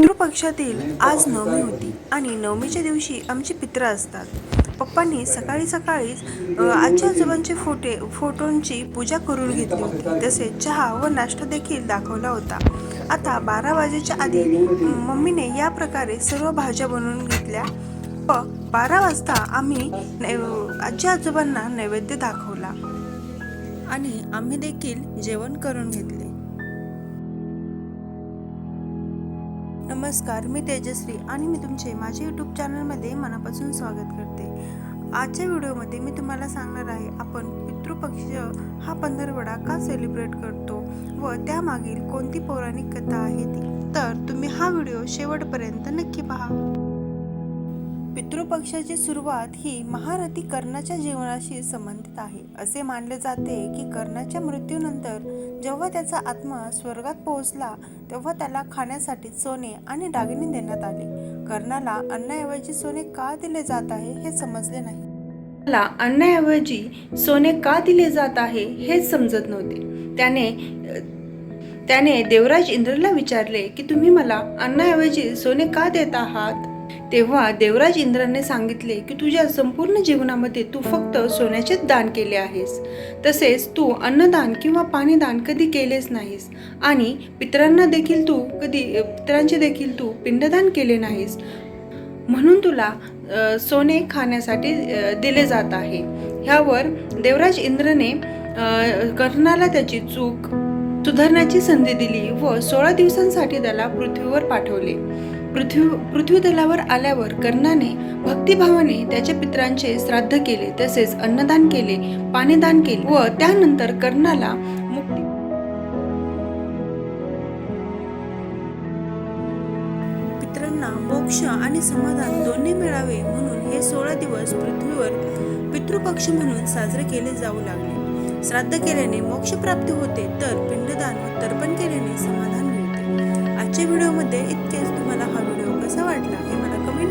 पितृपक्षातील आज नवमी होती आणि नवमीच्या दिवशी आमचे पित्र असतात. पप्पांनी सकाळी सकाळीच आजी आजोबांचे फोटोंची पूजा करून घेतली होती. तसेच चहा व नाश्ता देखील दाखवला होता. आता 12 वाजेच्या आधी मम्मीने या प्रकारे सर्व भाज्या बनवून घेतल्या व 12 वाजता आम्ही आजी आजोबांना नैवेद्य दाखवला आणि आम्ही देखील जेवण करून घेतले. नमस्कार, मी तेजश्री आणि मी तुमचे माझ्या यूट्यूब चॅनलमध्ये मनापासून स्वागत करते. आजच्या व्हिडिओमध्ये मी तुम्हाला सांगणार आहे आपण पितृपक्ष हा पंधरवडा का सेलिब्रेट करतो व त्यामागील कोणती पौराणिक कथा आहे ती. तर तुम्ही हा व्हिडिओ शेवटपर्यंत नक्की पहा. पितृपक्षाची सुरुवात ही महारथी कर्णाच्या जीवनाशी संबंधित आहे. असे मानले जाते की कर्णाच्या मृत्यूनंतर जेव्हा त्याचा आत्मा स्वर्गात पोहोचला तेव्हा त्याला खाण्यासाठी सोने आणि दागिने देण्यात आले. कर्णाला अन्नाऐवजी सोने का दिले जात आहे हे समजले नाही. त्याला अन्नाऐवजी सोने का दिले जात आहे हेच समजत नव्हते. त्याने देवराज इंद्रला विचारले की तुम्ही मला अन्नाऐवजी सोने का देत आहात. तेव्हा देवराज इंद्राने सांगितले की तुझ्या संपूर्ण जीवनामध्ये तू फक्त सोन्याचेच दान केले आहेस. तसेच तू अन्नदान किंवा पाणीदान कधी केलेच नाहीस आणि पितरांचे देखील तू पिंडदान केले नाहीस. म्हणून तुला सोने खाण्यासाठी दिले जात आहे. ह्यावर देवराज इंद्रने कर्णाला त्याची चूक सुधारण्याची संधी दिली व 16 दिवसांसाठी त्याला पृथ्वीवर पाठवले. पृथ्वी तलावर आल्यावर कर्णाने भक्तिभावाने त्याच्या पितरांचे श्राद्ध केले, तसेच अन्नदान केले, पाणीदान केले व त्यानंतर कर्णाला मुक्ती. पितरांना मोक्ष आणि समाधान दोन्ही मिळावे म्हणून हे 16 दिवस पृथ्वीवर पितृपक्ष म्हणून साजरे केले जाऊ लागले. श्राद्ध केल्याने मोक्ष प्राप्ती होते तर पिंडदान व तर्पण केल्याने समाधान मिळते. आजच्या व्हिडिओमध्ये इतकेच. तुम्हाला हा व्हिडिओ कसा वाटला हे मला कमेंट